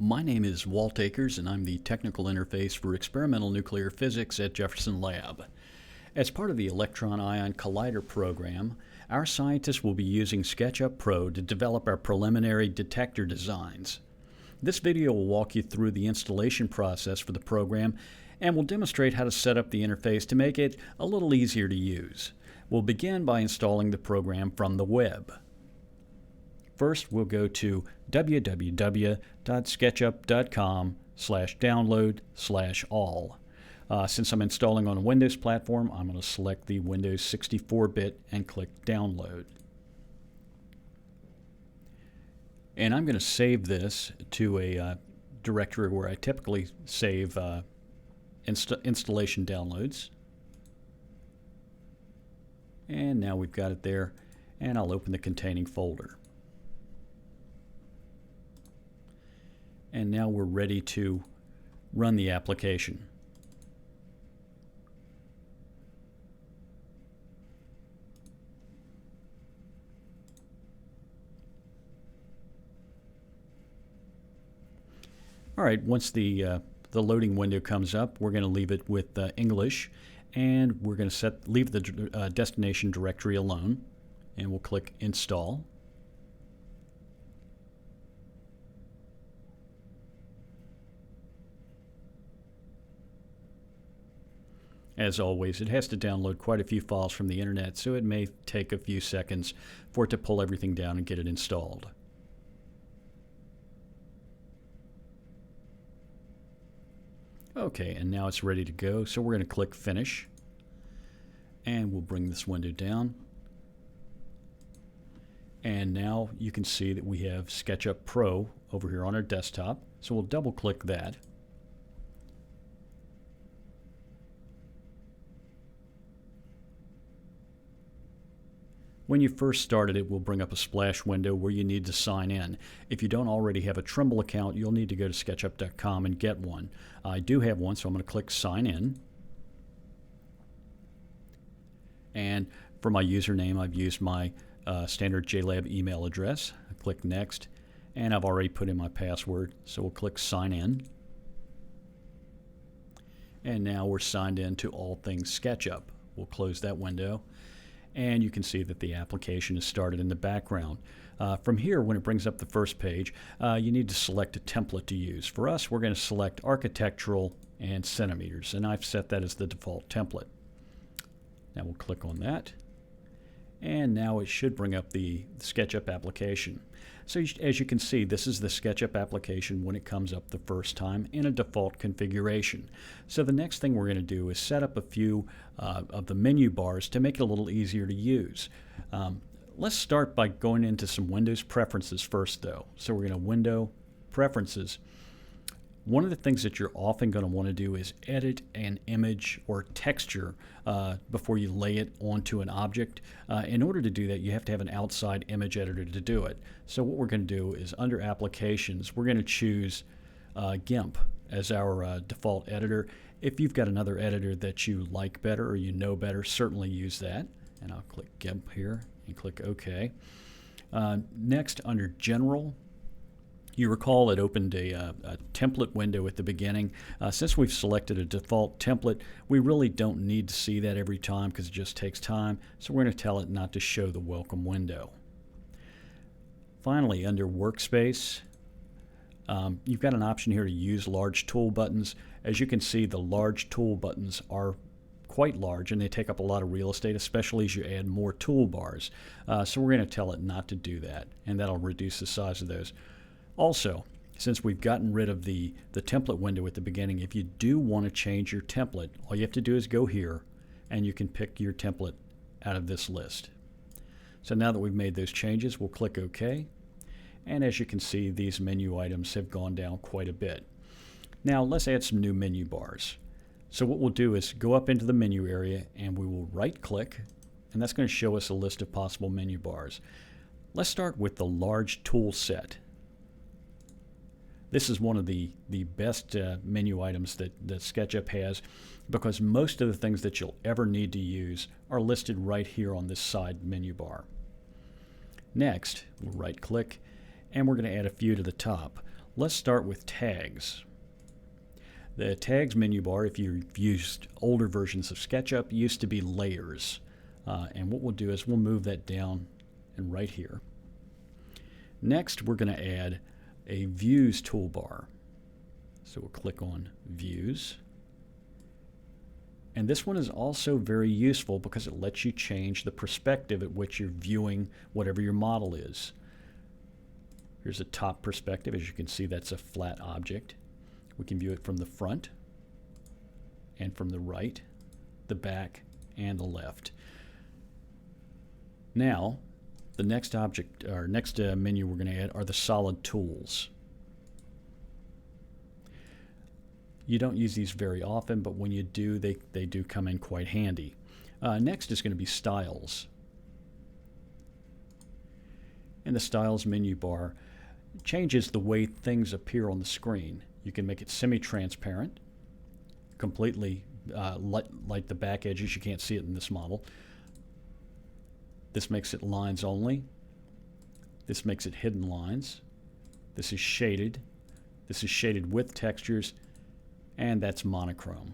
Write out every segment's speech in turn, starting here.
My name is Walt Akers, and I'm the technical interface for experimental nuclear physics at Jefferson Lab. As part of the Electron-Ion Collider program, our scientists will be using Sketchup Pro to develop our preliminary detector designs. This video will walk you through the installation process for the program and will demonstrate how to set up the interface to make it a little easier to use. We'll begin by installing the program from the web. First, we'll go to www.sketchup.com/download/all. Since I'm installing on a Windows platform, I'm going to select the Windows 64-bit and click Download. And I'm going to save this to a directory where I typically save installation downloads. And now we've got it there, and I'll open the containing folder. And now we're ready to run the application. All right, once the loading window comes up, we're going to leave it with English, and we're going to leave the destination directory alone, and we'll click Install. As always, it has to download quite a few files from the internet, so it may take a few seconds for it to pull everything down and get it installed. Okay, and now it's ready to go, so we're going to click Finish, and we'll bring this window down. And now you can see that we have Sketchup Pro over here on our desktop, so we'll double click that. When you first started, it will bring up a splash window where you need to sign in. If you don't already have a Trimble account, you'll need to go to sketchup.com and get one. I do have one, so I'm going to click Sign In. And for my username, I've used my standard JLab email address. I click Next, and I've already put in my password, so we'll click Sign In. And now we're signed in to all things SketchUp. We'll close that window. And you can see that the application is started in the background. From here, when it brings up the first page, you need to select a template to use. For us, we're going to select architectural and centimeters, and I've set that as the default template. Now we'll click on that, and now it should bring up the SketchUp application. So as you can see, this is the SketchUp application when it comes up the first time in a default configuration. So the next thing we're going to do is set up a few of the menu bars to make it a little easier to use. Let's start by going into some Windows preferences first, though. So we're going to Window Preferences. One of the things that you're often going to want to do is edit an image or texture before you lay it onto an object. In order to do that, you have to have an outside image editor to do it. So what we're going to do is under Applications, we're going to choose GIMP as our default editor. If you've got another editor that you like better or you know better, certainly use that. And I'll click GIMP here and click OK. Next, under General, you recall it opened a template window at the beginning. Since we've selected a default template, we really don't need to see that every time because it just takes time. So we're going to tell it not to show the welcome window. Finally, under Workspace, you've got an option here to use large tool buttons. As you can see, the large tool buttons are quite large and they take up a lot of real estate, especially as you add more toolbars. So we're going to tell it not to do that, and that'll reduce the size of those. Also, since we've gotten rid of the template window at the beginning, if you do want to change your template, all you have to do is go here and you can pick your template out of this list. So now that we've made those changes, we'll click OK. And as you can see, these menu items have gone down quite a bit. Now let's add some new menu bars. So what we'll do is go up into the menu area and we will right click, and that's going to show us a list of possible menu bars. Let's start with the large tool set. This is one of the best menu items that SketchUp has because most of the things that you'll ever need to use are listed right here on this side menu bar. Next, we'll right click and we're going to add a few to the top. Let's start with tags. The tags menu bar, if you've used older versions of SketchUp, used to be layers. And what we'll do is we'll move that down and right here. Next, we're going to add a Views toolbar. So we'll click on Views. And this one is also very useful because it lets you change the perspective at which you're viewing whatever your model is. Here's a top perspective. As you can see, that's a flat object. We can view it from the front and from the right, the back, and the left. Now, the next object, or next menu we're going to add are the solid tools. You don't use these very often, but when you do, they do come in quite handy. Next is going to be styles. And the styles menu bar changes the way things appear on the screen. You can make it semi-transparent, completely like the back edges. You can't see it in this model. This makes it lines only. This makes it hidden lines. This is shaded. This is shaded with textures, and that's monochrome.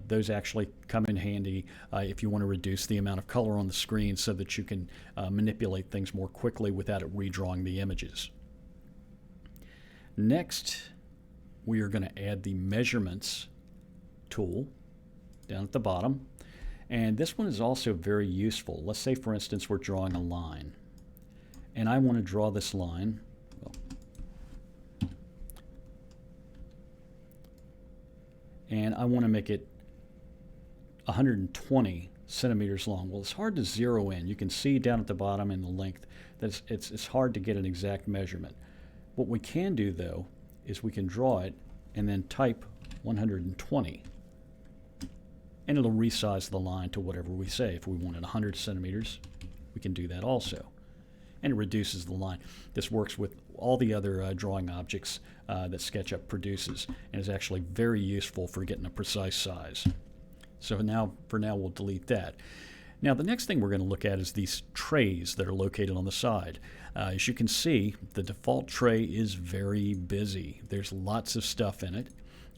Those actually come in handy if you want to reduce the amount of color on the screen so that you can manipulate things more quickly without it redrawing the images. Next, we are going to add the measurements tool down at the bottom. And this one is also very useful. Let's say, for instance, we're drawing a line. And I want to draw this line. And I want to make it 120 centimeters long. Well, it's hard to zero in. You can see down at the bottom in the length that it's hard to get an exact measurement. What we can do, though, is we can draw it and then type 120. And it'll resize the line to whatever we say. If we wanted 100 centimeters, we can do that also. And it reduces the line. This works with all the other drawing objects that SketchUp produces, and is actually very useful for getting a precise size. So now, for now, we'll delete that. Now, the next thing we're going to look at is these trays that are located on the side. As you can see, the default tray is very busy. There's lots of stuff in it,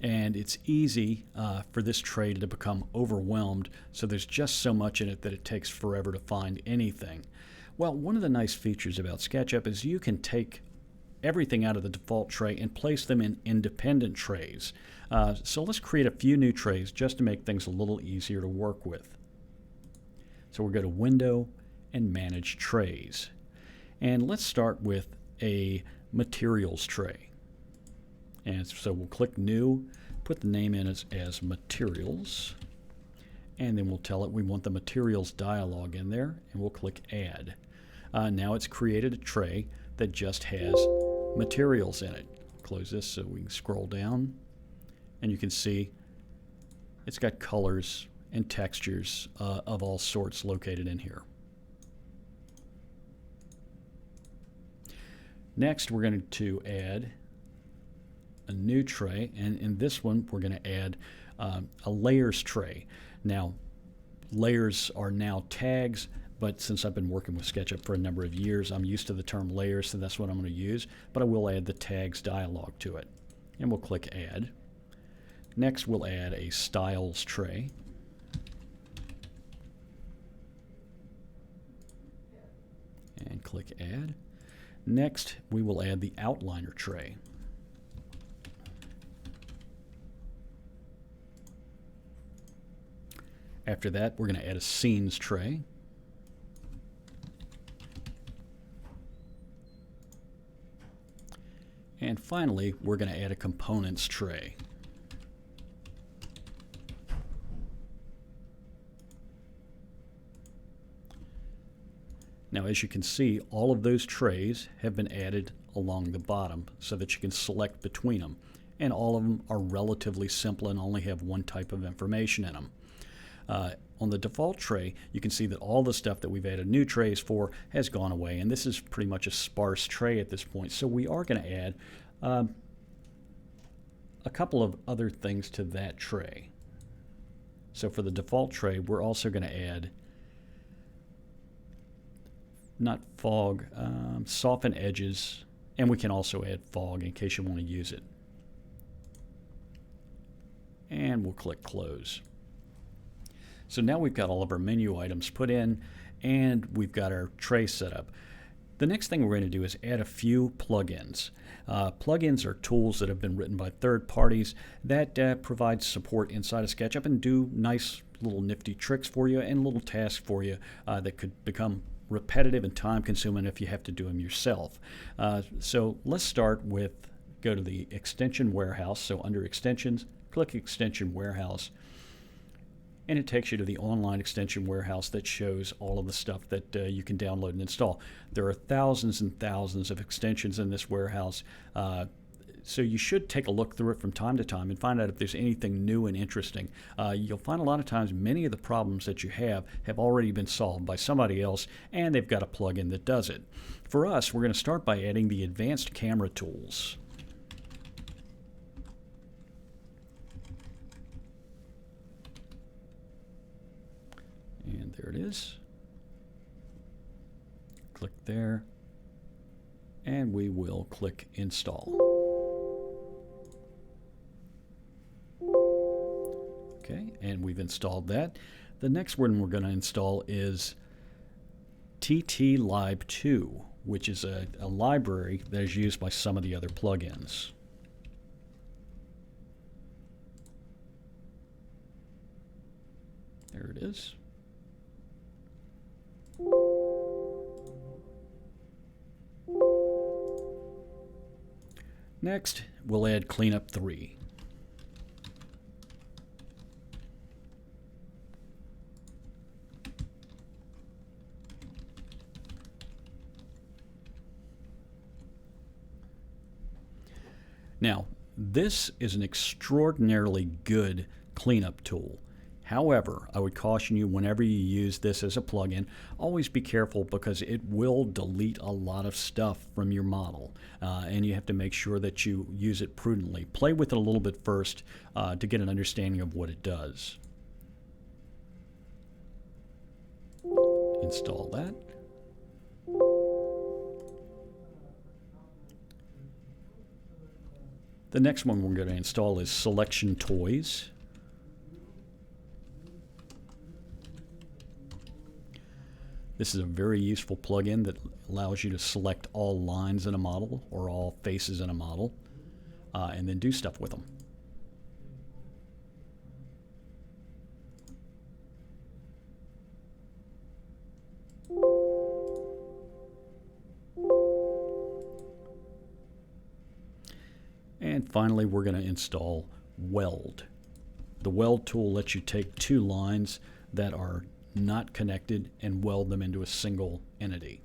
and it's easy for this tray to become overwhelmed, so there's just so much in it that it takes forever to find anything. Well, one of the nice features about SketchUp is you can take everything out of the default tray and place them in independent trays. So let's create a few new trays just to make things a little easier to work with. So we'll go to Window and Manage Trays. And let's start with a Materials tray. And so we'll click New, put the name in as Materials, and then we'll tell it we want the Materials dialog in there, and we'll click Add. Now it's created a tray that just has materials in it. Close this so we can scroll down, and you can see it's got colors and textures of all sorts located in here. Next, we're going to add a new tray, and in this one we're going to add a layers tray. Now, layers are now tags, but since I've been working with SketchUp for a number of years, I'm used to the term layers, so that's what I'm going to use, but I will add the tags dialog to it. And we'll click Add. Next, we'll add a styles tray. And click Add. Next, we will add the outliner tray. After that, we're going to add a scenes tray. And finally, we're going to add a components tray. Now, as you can see, all of those trays have been added along the bottom so that you can select between them. And all of them are relatively simple and only have one type of information in them. On the default tray, you can see that all the stuff that we've added new trays for has gone away, and this is pretty much a sparse tray at this point. So we are going to add a couple of other things to that tray. So for the default tray, we're also going to add not fog, soften edges And we can also add fog in case you want to use it. And we'll click close. So now we've got all of our menu items put in, and we've got our tray set up. The next thing we're going to do is add a few plugins. Plugins are tools that have been written by third parties that provide support inside of SketchUp and do nice little nifty tricks for you and little tasks for you that could become repetitive and time consuming if you have to do them yourself. So let's start with, go to the extension warehouse. So under extensions, click extension warehouse, and it takes you to the online extension warehouse that shows all of the stuff that you can download and install. There are thousands and thousands of extensions in this warehouse, so you should take a look through it from time to time and find out if there's anything new and interesting. You'll find a lot of times many of the problems that you have already been solved by somebody else, and they've got a plugin that does it. For us, we're going to start by adding the advanced camera tools. And there it is. Click there, and we will click install. Okay, and we've installed that. The next one we're going to install is TT-Lib 2, which is a library that is used by some of the other plugins. There it is. Next, we'll add Cleanup 3. Now, this is an extraordinarily good cleanup tool. However, I would caution you whenever you use this as a plugin, always be careful because it will delete a lot of stuff from your model, and you have to make sure that you use it prudently. Play with it a little bit first to get an understanding of what it does. Install that. The next one we're going to install is Selection Toys. This is a very useful plugin that allows you to select all lines in a model or all faces in a model and then do stuff with them. And finally, we're going to install Weld. The Weld tool lets you take two lines that are not connected and weld them into a single entity.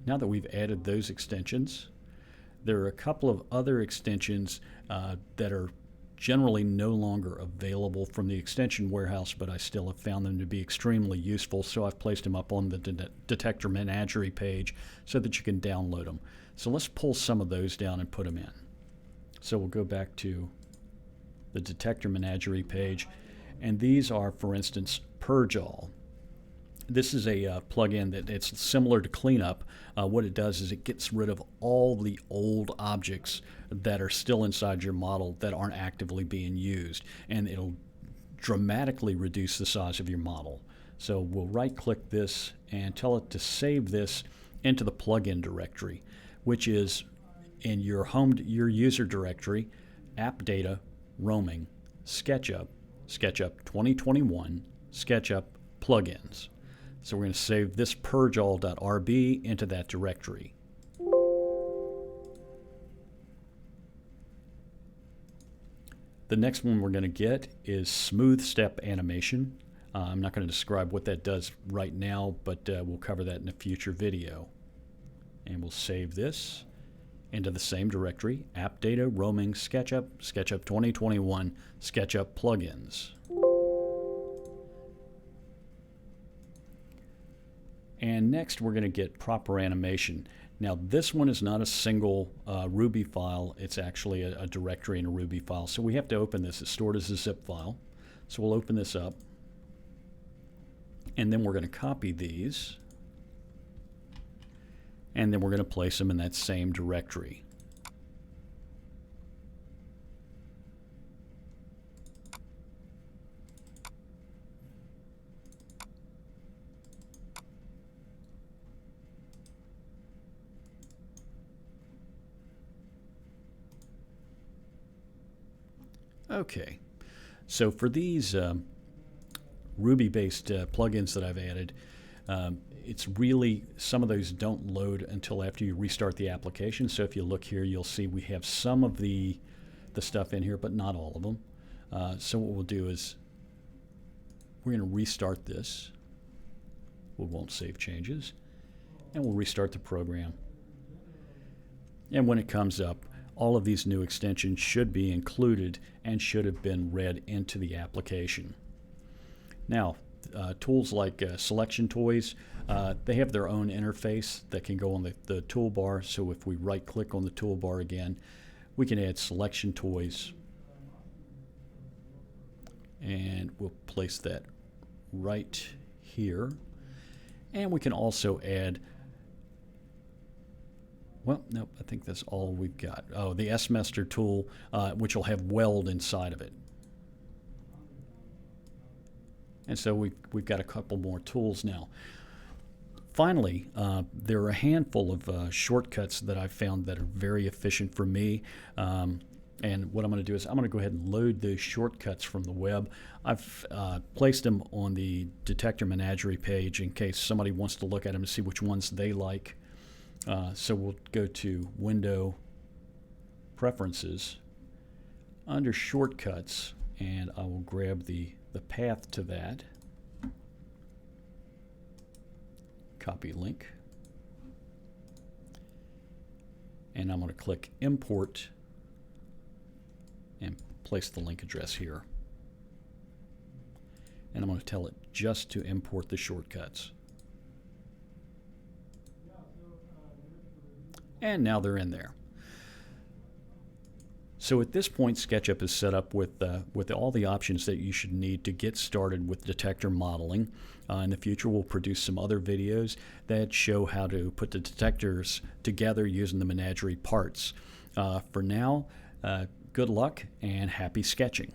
Now that we've added those extensions, there are a couple of other extensions that are generally no longer available from the extension warehouse, but I still have found them to be extremely useful, so I've placed them up on the Detector Menagerie page so that you can download them. So let's pull some of those down and put them in. So we'll go back to the Detector Menagerie page, and these are, for instance, Purge All. This is a plugin that it's similar to Cleanup. What it does is it gets rid of all the old objects that are still inside your model that aren't actively being used, and it'll dramatically reduce the size of your model. So we'll right-click this and tell it to save this into the plugin directory, which is in your user directory, App Data, Roaming, SketchUp, SketchUp 2021, SketchUp Plugins. So we're going to save this purgeall.rb into that directory. The next one we're going to get is Smooth Step Animation. I'm not going to describe what that does right now, but we'll cover that in a future video. And we'll save this into the same directory, App Data, Roaming, SketchUp, SketchUp 2021, SketchUp Plugins. And next we're going to get Proper Animation. Now this one is not a single Ruby file, it's actually a directory in a Ruby file. So we have to open this. It's stored as a zip file. So we'll open this up, and then we're going to copy these, and then we're going to place them in that same directory. Okay, so for these Ruby-based plugins that I've added, it's really, some of those don't load until after you restart the application. So if you look here, you'll see we have some of the stuff in here, but not all of them. So what we'll do is we're going to restart this. We won't save changes, and we'll restart the program. And when it comes up, all of these new extensions should be included and should have been read into the application. Now, tools like selection toys, they have their own interface that can go on the toolbar. So if we right click on the toolbar again, we can add selection toys, and we'll place that right here. And we can also add, well, nope, I think that's all we've got. Oh, the S-Master tool, which will have weld inside of it. And so we've got a couple more tools now. Finally, there are a handful of shortcuts that I've found that are very efficient for me. And what I'm going to do is I'm going to go ahead and load those shortcuts from the web. I've placed them on the Detector Menagerie page in case somebody wants to look at them to see which ones they like. So we'll go to Window, Preferences, under Shortcuts, and I will grab the path to that. Copy link. And I'm going to click Import and place the link address here. And I'm going to tell it just to import the shortcuts. And now they're in there. So at this point, SketchUp is set up with all the options that you should need to get started with detector modeling. In the future, we'll produce some other videos that show how to put the detectors together using the Menagerie parts. For now, good luck and happy sketching.